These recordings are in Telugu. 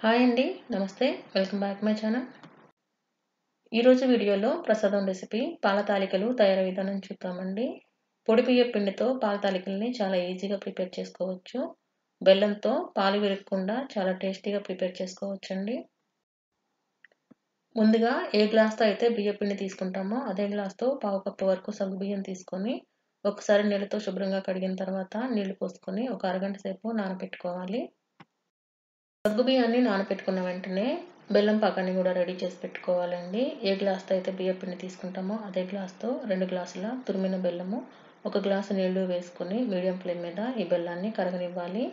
హాయ్ అండి. నమస్తే. Welcome back my channel. ఈరోజు వీడియోలో ప్రసాదం రెసిపీ పాల తాలికలు తయారీ విధానం చూద్దామండి. పొడి బియ్యం పిండితో పాల తాలికల్ని చాలా ఈజీగా ప్రిపేర్ చేసుకోవచ్చు. బెల్లంతో పాలు విరగకుండా చాలా టేస్టీగా ప్రిపేర్ చేసుకోవచ్చండి. ముందుగా ఏ గ్లాస్తో అయితే బియ్యం పిండి తీసుకుంటామో అదే గ్లాస్తో పావు కప్పు వరకు సగ్గుబియ్యం తీసుకొని ఒకసారి నీళ్ళతో శుభ్రంగా కడిగిన తర్వాత నీళ్లు పోసుకొని ఒక అరగంట సేపు నానబెట్టుకోవాలి. సగ్గుబియ్యాన్ని నానబెట్టుకున్న వెంటనే బెల్లం పాకాన్ని కూడా రెడీ చేసి పెట్టుకోవాలండి. ఏ గ్లాస్తో అయితే బియ్యం పిండి తీసుకుంటామో అదే గ్లాస్తో 2 గ్లాసుల తురిమిన బెల్లము, 1 గ్లాసు నీళ్లు వేసుకొని మీడియం ఫ్లేమ్ మీద ఈ బెల్లాన్ని కరగనివ్వాలి.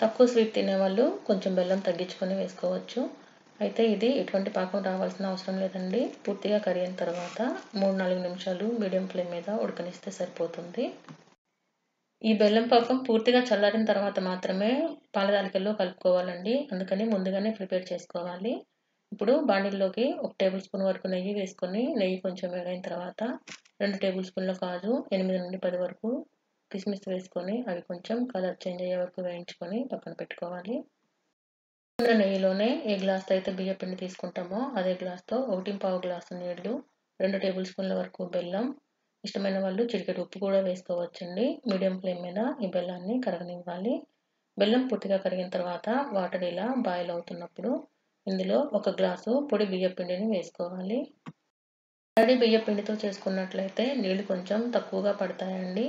తక్కువ స్వీట్ తినేవాళ్ళు కొంచెం బెల్లం తగ్గించుకొని వేసుకోవచ్చు. అయితే ఇది ఎటువంటి పాకం రావాల్సిన అవసరం లేదండి. పూర్తిగా కరిగిన తర్వాత 3-4 నిమిషాలు మీడియం ఫ్లేమ్ మీద ఉడకనిస్తే సరిపోతుంది. ఈ బెల్లం పాకం పూర్తిగా చల్లారిన తర్వాత మాత్రమే పాల తాలికల్లో కలుపుకోవాలండి. అందుకని ముందుగానే ప్రిపేర్ చేసుకోవాలి. ఇప్పుడు బాండిల్లోకి 1 టేబుల్ స్పూన్ వరకు నెయ్యి వేసుకొని నెయ్యి కొంచెం వేడైన తర్వాత 2 టేబుల్ స్పూన్ల కాజు, 8-10 వరకు కిస్మిస్ వేసుకొని అవి కొంచెం కలర్ చేంజ్ అయ్యే వరకు వేయించుకొని పక్కన పెట్టుకోవాలి. నెయ్యిలోనే ఏ గ్లాస్తో అయితే బియ్యం పిండి తీసుకుంటామో అదే గ్లాస్తో 1.25 గ్లాసు నీళ్లు, 2 టేబుల్ స్పూన్ల వరకు బెల్లం, ఇష్టమైన వాళ్ళు చిటికెడు ఉప్పు కూడా వేసుకోవచ్చండి. మీడియం ఫ్లేమ్ మీద ఈ బెల్లాన్ని కరగనివ్వాలి. బెల్లం పూర్తిగా కరిగిన తర్వాత వాటర్ ఇలా బాయిల్ అవుతున్నప్పుడు ఇందులో 1 గ్లాసు పొడి బియ్యం పిండిని వేసుకోవాలి. తడి బియ్యం పిండితో చేసుకున్నట్లయితే నీళ్లు కొంచెం తక్కువగా పడతాయండి.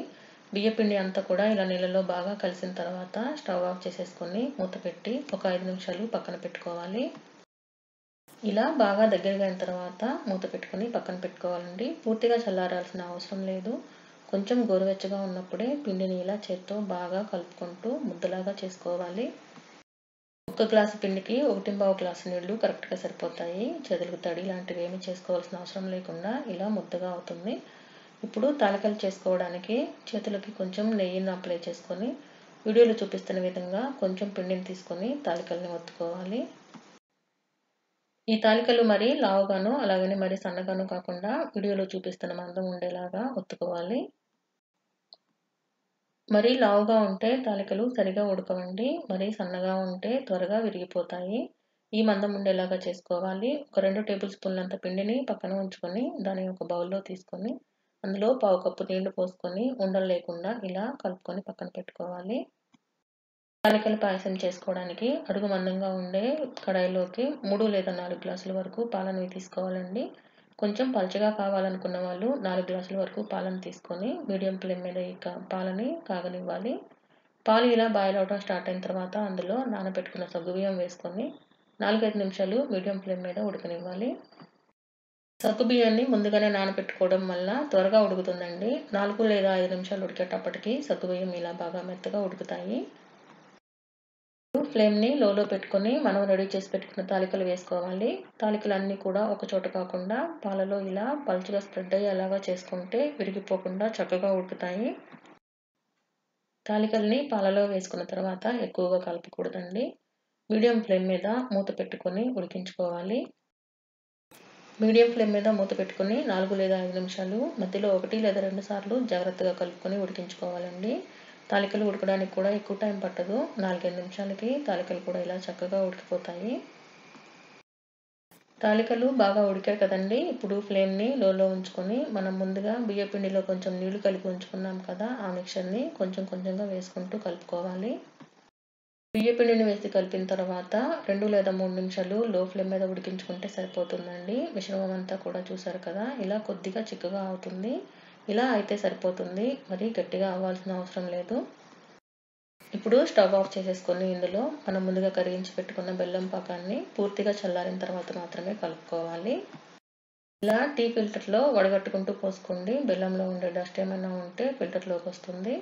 బియ్యం పిండి అంతా కూడా ఇలా నీళ్ళలో బాగా కలిసిన తర్వాత స్టవ్ ఆఫ్ చేసేసుకొని మూత పెట్టి ఒక 5 నిమిషాలు పక్కన పెట్టుకోవాలి. ఇలా బాగా దగ్గరగా అయిన తర్వాత మూత పెట్టుకొని పక్కన పెట్టుకోవాలండి. పూర్తిగా చల్లారాల్సిన అవసరం లేదు. కొంచెం గోరువెచ్చగా ఉన్నప్పుడే పిండిని ఇలా చేత్తో బాగా కలుపుకుంటూ ముద్దలాగా చేసుకోవాలి. 1 గ్లాసు పిండికి 1.25 గ్లాసు నీళ్లు కరెక్ట్గా సరిపోతాయి. చేతులకు తడి లాంటివి ఏమీ చేసుకోవాల్సిన అవసరం లేకుండా ఇలా ముద్దగా అవుతుంది. ఇప్పుడు తాలికలు చేసుకోవడానికి చేతులకి కొంచెం నెయ్యిని అప్లై చేసుకొని వీడియోలో చూపిస్తున్న విధంగా కొంచెం పిండిని తీసుకొని తాలికల్ని ఒత్తుకోవాలి. ఈ తాలికలు మరీ లావుగాను అలాగని మరీ సన్నగాను కాకుండా వీడియోలో చూపిస్తున్న మందం ఉండేలాగా ఒత్తుకోవాలి. మరీ లావుగా ఉంటే తాలికలు సరిగా ఉడకవండి. మరీ సన్నగా ఉంటే త్వరగా విరిగిపోతాయి. ఈ మందం ఉండేలాగా చేసుకోవాలి. ఒక 2 టేబుల్ స్పూన్లంత పిండిని పక్కన ఉంచుకొని దాన్ని ఒక బౌల్లో తీసుకొని అందులో పావు కప్పు నీళ్లు పోసుకొని ఉండలు లేకుండా ఇలా కలుపుకొని పక్కన పెట్టుకోవాలి. తాలికల పాయసం చేసుకోవడానికి అడుగు మందంగా ఉండే కడాయిలోకి 3 లేదా 4 గ్లాసుల వరకు పాలను తీసుకోవాలండి. కొంచెం పలచగా కావాలనుకున్న వాళ్ళు 4 గ్లాసుల వరకు పాలను తీసుకొని మీడియం ఫ్లేమ్ మీద ఈ పాలని కాగనివ్వాలి. పాలు ఇలా బాయిల్ అవడం స్టార్ట్ అయిన తర్వాత అందులో నానబెట్టుకున్న సగ్గుబియ్యం వేసుకొని 4-5 నిమిషాలు మీడియం ఫ్లేమ్ మీద ఉడకనివ్వాలి. సగ్గుబియ్యాన్ని ముందుగానే నానబెట్టుకోవడం వల్ల త్వరగా ఉడుకుతుందండి. 4 లేదా 5 నిమిషాలు ఉడికేటప్పటికి సగ్గుబియ్యం ఇలా బాగా మెత్తగా ఉడుకుతాయి. ఫ్లేమ్ని లోలో పెట్టుకొని మనం రెడీ చేసి పెట్టుకున్న తాలికలు వేసుకోవాలి. తాలికలు అన్నీ కూడా ఒక చోట కాకుండా పాలలో ఇలా పలుచగా స్ప్రెడ్ అయ్యేలాగా చేసుకుంటే విరిగిపోకుండా చక్కగా ఉడుకుతాయి. తాలికల్ని పాలలో వేసుకున్న తర్వాత ఎక్కువగా కలపకూడదండి. మీడియం ఫ్లేమ్ మీద మూత పెట్టుకొని ఉడికించుకోవాలి. మీడియం ఫ్లేమ్ మీద మూత పెట్టుకొని 4 లేదా 5 నిమిషాలు మధ్యలో 1 లేదా 2 సార్లు జాగ్రత్తగా కలుపుకొని ఉడికించుకోవాలండి. తాలికలు ఉడకడానికి కూడా ఎక్కువ టైం పట్టదు. 4-5 నిమిషాలకి తాలికలు కూడా ఇలా చక్కగా ఉడికిపోతాయి. తాలికలు బాగా ఉడికాయి కదండి. ఇప్పుడు ఫ్లేమ్ని లోలో ఉంచుకొని మనం ముందుగా బియ్యం పిండిలో కొంచెం నీళ్లు కలిపి ఉంచుకున్నాం కదా, ఆ మిక్చర్ని కొంచెం కొంచెంగా వేసుకుంటూ కలుపుకోవాలి. బియ్యం పిండిని వేసి కలిపిన తర్వాత 2 లేదా 3 నిమిషాలు లో ఫ్లేమ్ మీద ఉడికించుకుంటే సరిపోతుందండి. మిశ్రమం అంతా కూడా చూసారు కదా, ఇలా కొద్దిగా చిక్కగా అవుతుంది. ఇలా అయితే సరిపోతుంది. మరి గట్టిగా అవ్వాల్సిన అవసరం లేదు. ఇప్పుడు స్టవ్ ఆఫ్ చేసేసుకొని ఇందులో మనం ముందుగా కరిగించి పెట్టుకున్న బెల్లం పాకాన్ని పూర్తిగా చల్లారిన తర్వాత మాత్రమే కలుపుకోవాలి. ఇలా టీ ఫిల్టర్లో వడగట్టుకుంటూ పోసుకోండి. బెల్లంలో ఉండే డస్ట్ ఏమైనా ఉంటే ఫిల్టర్లోకి వస్తుంది.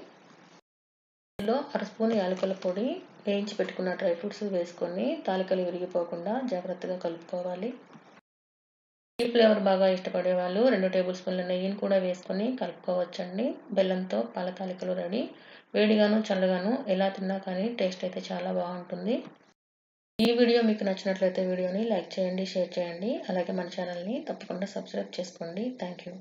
ఇందులో 1 స్పూన్ యాలకుల పొడి, వేయించి పెట్టుకున్న డ్రై ఫ్రూట్స్ వేసుకొని తాలికలు విరిగిపోకుండా జాగ్రత్తగా కలుపుకోవాలి. ఈ ఫ్లేవర్ బాగా ఇష్టపడే వాళ్ళు 2 టేబుల్ స్పూన్ల నెయ్యిని కూడా వేసుకొని కలుపుకోవచ్చండి. బెల్లంతో పాల తాలికలు రెడీ. వేడిగాను చల్లగాను ఎలా తిన్నా కానీ టేస్ట్ అయితే చాలా బాగుంటుంది. ఈ వీడియో మీకు నచ్చినట్లయితే వీడియోని లైక్ చేయండి, షేర్ చేయండి. అలాగే మన ఛానల్ని తప్పకుండా సబ్స్క్రైబ్ చేసుకోండి. Thank you.